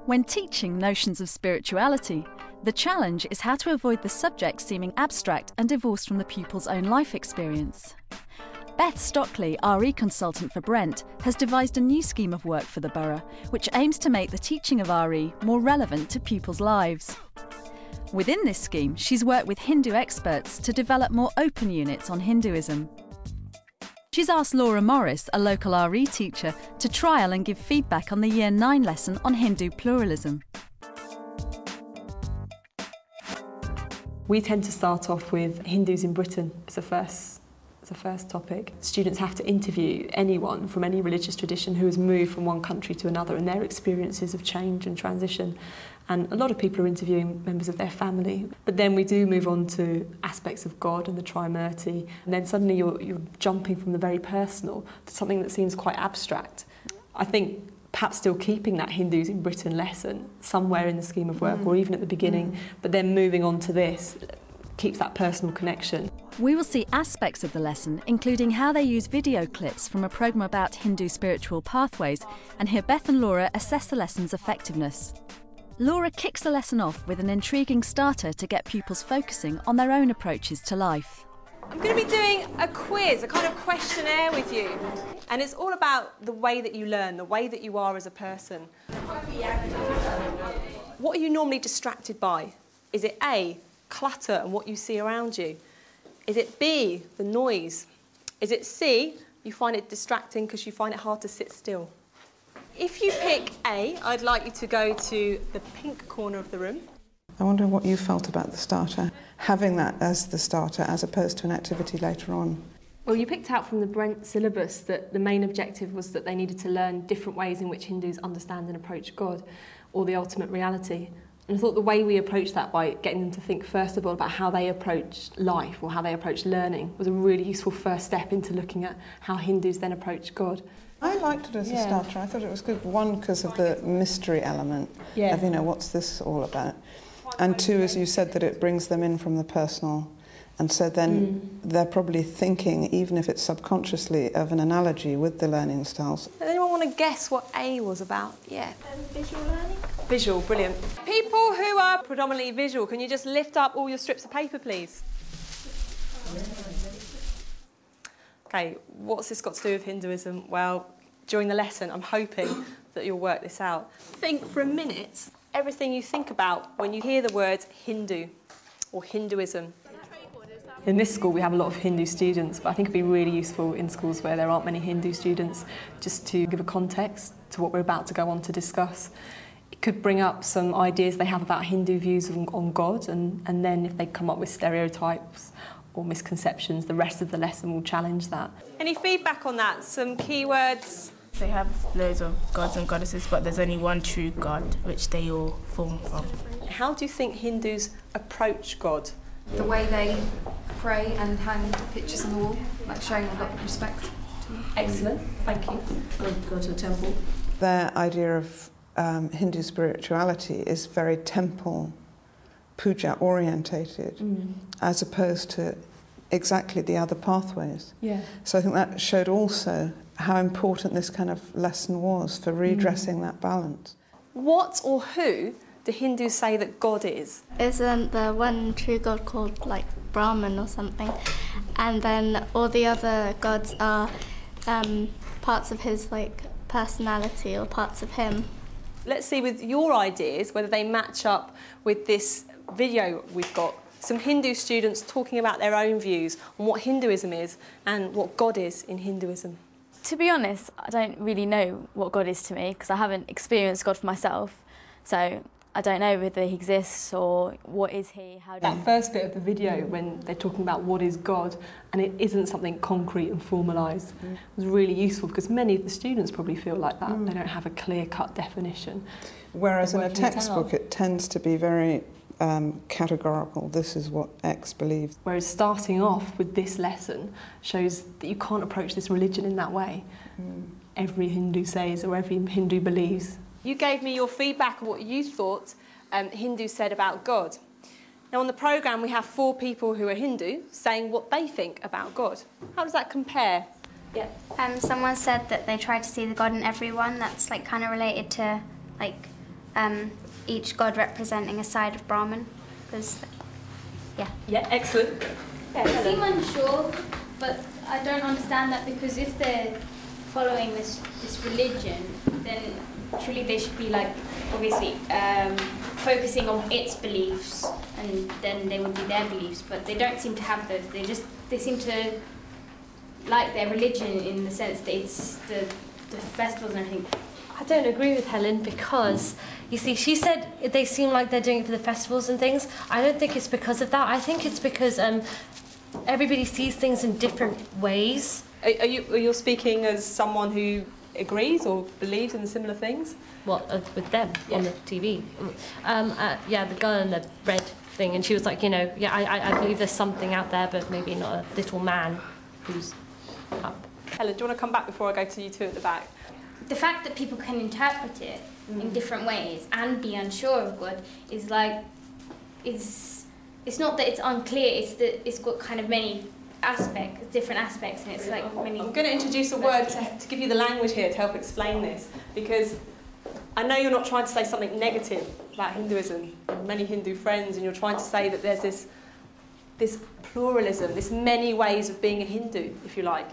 When teaching notions of spirituality, the challenge is how to avoid the subject seeming abstract and divorced from the pupil's own life experience. Beth Stockley, RE consultant for Brent, has devised a new scheme of work for the borough, which aims to make the teaching of RE more relevant to pupils' lives. Within this scheme, she's worked with Hindu experts to develop more open units on Hinduism. She's asked Laura Morris, a local RE teacher, to trial and give feedback on the Year 9 lesson on Hindu pluralism. We tend to start off with Hindus in Britain as a first topic. Students have to interview anyone from any religious tradition who has moved from one country to another and their experiences of change and transition. And a lot of people are interviewing members of their family. But then we do move on to aspects of God and the Trimurti. And then suddenly you're jumping from the very personal to something that seems quite abstract. I think perhaps still keeping that Hindus in Britain lesson somewhere in the scheme of work or even at the beginning, but then moving on to this keeps that personal connection. We will see aspects of the lesson, including how they use video clips from a programme about Hindu spiritual pathways, and hear Beth and Laura assess the lesson's effectiveness. Laura kicks the lesson off with an intriguing starter to get pupils focusing on their own approaches to life. I'm going to be doing a quiz, a kind of questionnaire with you. And it's all about the way that you learn, the way that you are as a person. What are you normally distracted by? Is it A, clutter and what you see around you? Is it B, the noise? Is it C, you find it distracting because you find it hard to sit still? If you pick A, I'd like you to go to the pink corner of the room. I wonder what you felt about the starter, having that as the starter as opposed to an activity later on. Well, you picked out from the Brent syllabus that the main objective was that they needed to learn different ways in which Hindus understand and approach God, or the ultimate reality. And I thought the way we approached that by getting them to think first of all about how they approach life or how they approach learning was a really useful first step into looking at how Hindus then approach God. I liked it as a starter. I thought it was good, one, because of the mystery element of, what's this all about? And two, as you said, that it brings them in from the personal. And so then they're probably thinking, even if it's subconsciously, of an analogy with the learning styles. Does anyone want to guess what A was about? Yeah. Visual learning? Visual, brilliant. People who are predominantly visual, can you just lift up all your strips of paper, please? Okay, what's this got to do with Hinduism? Well, during the lesson, I'm hoping that you'll work this out. Think for a minute everything you think about when you hear the words Hindu or Hinduism. In this school, we have a lot of Hindu students, but I think it'd be really useful in schools where there aren't many Hindu students just to give a context to what we're about to go on to discuss. It could bring up some ideas they have about Hindu views on God, and then if they come up with stereotypes or misconceptions, the rest of the lesson will challenge that. Any feedback on that? Some keywords? They have loads of gods and goddesses, but there's only one true God, which they all form from. How do you think Hindus approach God? The way they pray and hang pictures on the wall, like showing a lot of respect to them. Excellent, thank you. Go to a temple. Their idea of Hindu spirituality is very temple, puja orientated, as opposed to exactly the other pathways. Yeah. So I think that showed also how important this kind of lesson was for redressing that balance. What or who do Hindus say that God is? Isn't the one true God called like Brahman or something? And then all the other gods are parts of his like personality or parts of him. Let's see with your ideas whether they match up with this video we've got. Some Hindu students talking about their own views on what Hinduism is and what God is in Hinduism. To be honest, I don't really know what God is to me because I haven't experienced God for myself. So I don't know whether he exists or what is he, how do That first bit of the video when they're talking about what is God and it isn't something concrete and formalised was really useful because many of the students probably feel like that. They don't have a clear-cut definition. Whereas in a textbook it tends to be very categorical. This is what X believes. Whereas starting off with this lesson shows that you can't approach this religion in that way. Every Hindu says or every Hindu believes. You gave me your feedback on what you thought Hindus said about God. Now on the programme we have 4 people who are Hindu saying what they think about God. How does that compare? Yeah. Someone said that they try to see the God in everyone. That's like kind of related to like each God representing a side of Brahman. Because, yeah. Yeah, excellent. Yeah, I seem unsure, but I don't understand that, because if they're following this religion, then surely they should be like obviously focusing on its beliefs, and then they would be their beliefs. But they don't seem to have those. They seem to like their religion in the sense that it's the festivals and everything. I don't agree with Helen, because, you see, she said they seem like they're doing it for the festivals and things. I don't think it's because of that. I think it's because everybody sees things in different ways. Are you speaking as someone who agrees or believes in similar things? What, with them on the TV? Yeah, the girl in the red thing, and she was like, you know, yeah, I believe there's something out there, but maybe not a little man who's up. Helen, do you want to come back before I go to you two at the back? The fact that people can interpret it in different ways and be unsure of God is like, it's not that it's unclear, it's that it's got kind of many different aspects, and it's like many... I'm going to introduce a word to give you the language here to help explain this, because I know you're not trying to say something negative about Hinduism, many Hindu friends, and you're trying to say that there's this pluralism, this many ways of being a Hindu, if you like.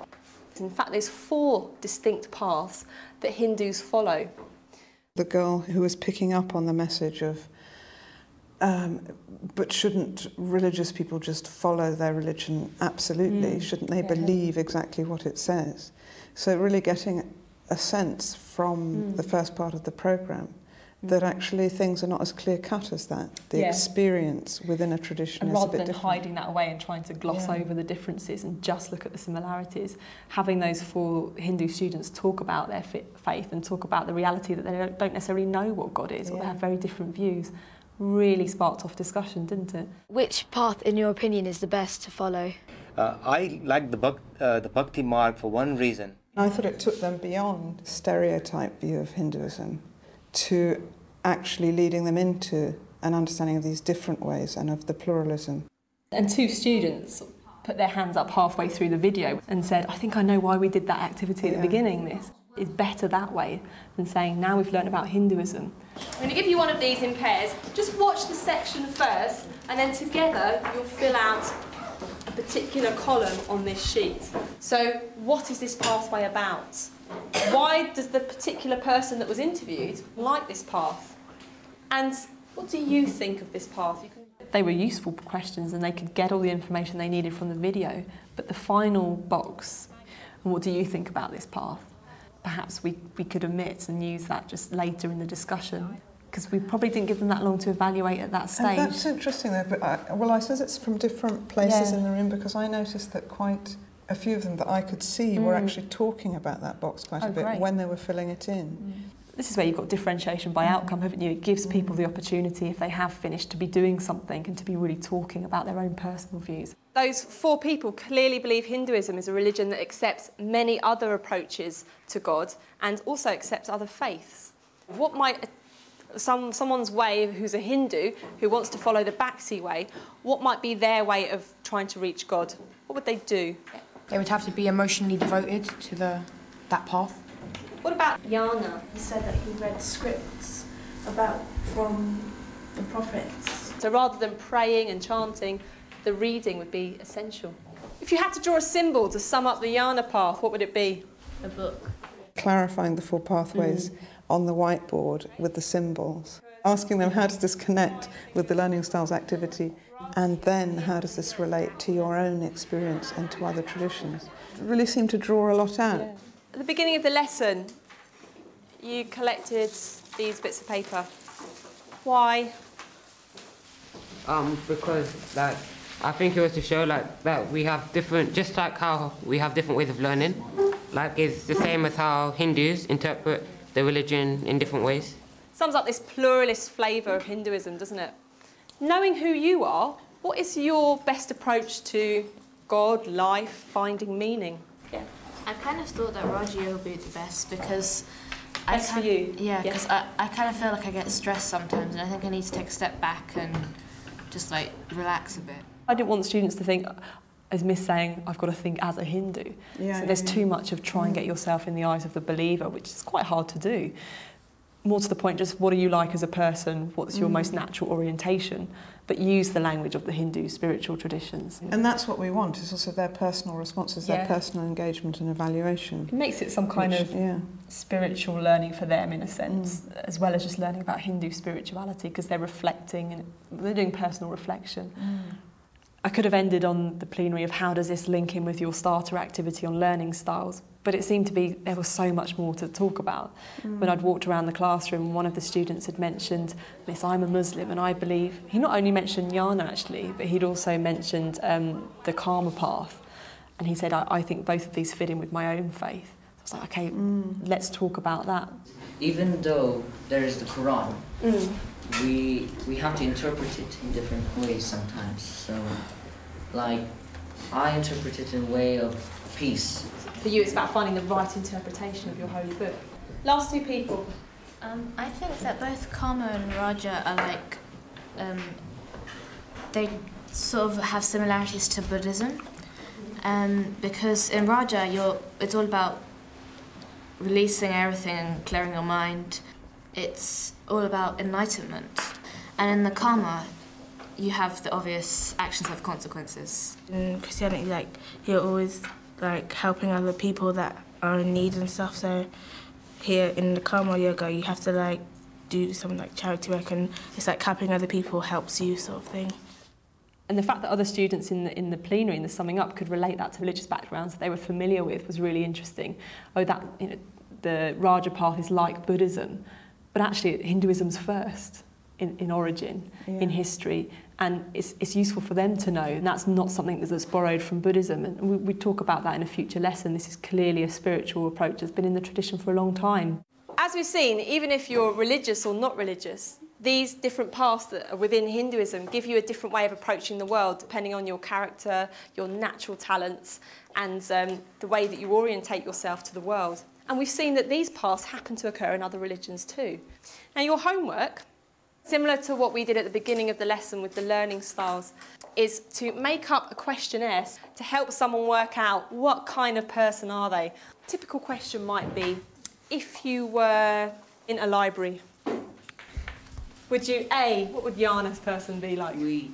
In fact, there's 4 distinct paths that Hindus follow. The girl who was picking up on the message of, but shouldn't religious people just follow their religion absolutely? Shouldn't they believe exactly what it says? So really getting a sense from the first part of the programme that actually things are not as clear-cut as that. The experience within a tradition and is a rather bit than different. hiding that away and trying to gloss over the differences and just look at the similarities, having those 4 Hindu students talk about their faith and talk about the reality that they don't necessarily know what God is, or they have very different views, really sparked off discussion, didn't it? Which path, in your opinion, is the best to follow? I like the Bhakti Marg for one reason. I thought it took them beyond stereotype view of Hinduism to actually leading them into an understanding of these different ways and of the pluralism. And 2 students put their hands up halfway through the video and said, I think I know why we did that activity at the beginning. This is better that way than saying, now we've learned about Hinduism. I'm going to give you one of these in pairs. Just watch the section first, and then together you'll fill out a particular column on this sheet. So, what is this pathway about? Why does the particular person that was interviewed like this path? And what do you think of this path? They were useful questions, and they could get all the information they needed from the video. But the final box, what do you think about this path? Perhaps we could omit and use that just later in the discussion, because we probably didn't give them that long to evaluate at that stage. And that's interesting though, but I suppose it's from different places in the room, because I noticed that quite a few of them that I could see were actually talking about that box quite a bit when they were filling it in. This is where you've got differentiation by outcome, haven't you? It gives people the opportunity, if they have finished, to be doing something and to be really talking about their own personal views. Those 4 people clearly believe Hinduism is a religion that accepts many other approaches to God and also accepts other faiths. What might someone's way, who's a Hindu, who wants to follow the Bhakti way, what might be their way of trying to reach God? What would they do? They would have to be emotionally devoted to that path. What about Yana? He said that he read scripts from the prophets. So rather than praying and chanting, the reading would be essential. If you had to draw a symbol to sum up the Yana path, what would it be? A book. Clarifying the 4 pathways on the whiteboard with the symbols, asking them how does this connect with the learning styles activity, and then how does this relate to your own experience and to other traditions. It really seemed to draw a lot out. Yeah. At the beginning of the lesson, you collected these bits of paper. Why? Because I think it was to show that we have different, just like how we have different ways of learning. It's the same as how Hindus interpret the religion in different ways. Sums up this pluralist flavour of Hinduism, doesn't it? Knowing who you are, what is your best approach to God, life, finding meaning? Yeah. I kind of thought that Raggio would be the best, because Best for you? Yeah, because I kind of feel like I get stressed sometimes, and I think I need to take a step back and just relax a bit. I didn't want the students to think, as Miss saying, I've got to think as a Hindu. Yeah, so there's too much of try and get yourself in the eyes of the believer, which is quite hard to do. More to the point, just what are you like as a person? What's your most natural orientation? But use the language of the Hindu spiritual traditions. And that's what we want, is also their personal responses, their personal engagement and evaluation. It makes it some kind of spiritual learning for them, in a sense, as well as just learning about Hindu spirituality, because they're reflecting and they're doing personal reflection. I could have ended on the plenary of how does this link in with your starter activity on learning styles, but it seemed to be there was so much more to talk about. When I'd walked around the classroom, one of the students had mentioned, Miss, I'm a Muslim and I believe, he not only mentioned jnana actually, but he'd also mentioned the karma path, and he said, I think both of these fit in with my own faith. So I was like, okay, let's talk about that. Even though there is the Quran, we have to interpret it in different ways sometimes. So, like, I interpret it in a way of peace. For you, it's about finding the right interpretation of your holy book. Last two people. I think that both Karma and Raja are like, they sort of have similarities to Buddhism. Because in Raja, it's all about releasing everything and clearing your mind. It's all about enlightenment. And in the Karma, you have the obvious actions have consequences. In Christianity, like, you're always like helping other people that are in need and stuff. So here in the Karma Yoga, you have to like do something like charity work, and it's like helping other people helps you, sort of thing. And the fact that other students in the plenary, in the summing up, could relate that to religious backgrounds that they were familiar with was really interesting. Oh, that, you know, the Raja path is like Buddhism, but actually Hinduism's first in origin, in history, and it's useful for them to know, and that's not something that's borrowed from Buddhism. And we talk about that in a future lesson. This is clearly a spiritual approach that's been in the tradition for a long time. As we've seen, even if you're religious or not religious, these different paths that are within Hinduism give you a different way of approaching the world, depending on your character, your natural talents, and the way that you orientate yourself to the world. And we've seen that these paths happen to occur in other religions too. Now, your homework, similar to what we did at the beginning of the lesson with the learning styles, is to make up a questionnaire to help someone work out what kind of person are they. A typical question might be, if you were in a library, would you, what would Jana's person be like? Read.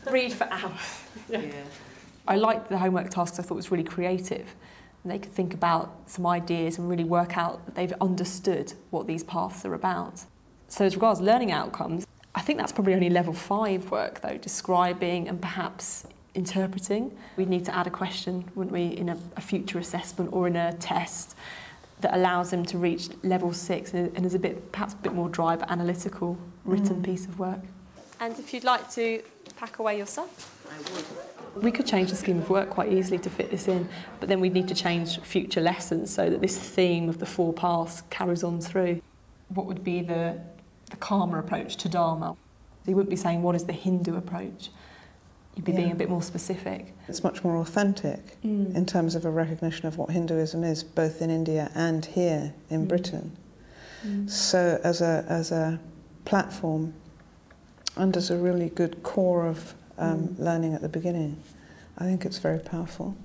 Read for hours. Yeah. I liked the homework tasks. I thought it was really creative. And they could think about some ideas and really work out that they've understood what these paths are about. So as regards learning outcomes, I think that's probably only level 5 work though, describing and perhaps interpreting. We'd need to add a question, wouldn't we, in a future assessment or in a test that allows them to reach level 6 and is perhaps a bit more dry but analytical written piece of work. And if you'd like to pack away your stuff. I would. We could change the scheme of work quite easily to fit this in, but then we'd need to change future lessons so that this theme of the 4 paths carries on through. What would be the Karma approach to Dharma? You wouldn't be saying, what is the Hindu approach? You'd be being a bit more specific. It's much more authentic in terms of a recognition of what Hinduism is, both in India and here in Britain. So as a platform, and as a really good core of learning at the beginning, I think it's very powerful.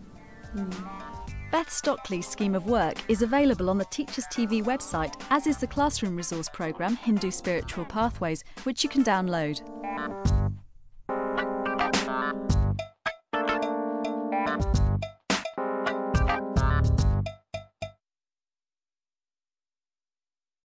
Beth Stockley's scheme of work is available on the Teachers TV website, as is the classroom resource programme Hindu Spiritual Pathways, which you can download.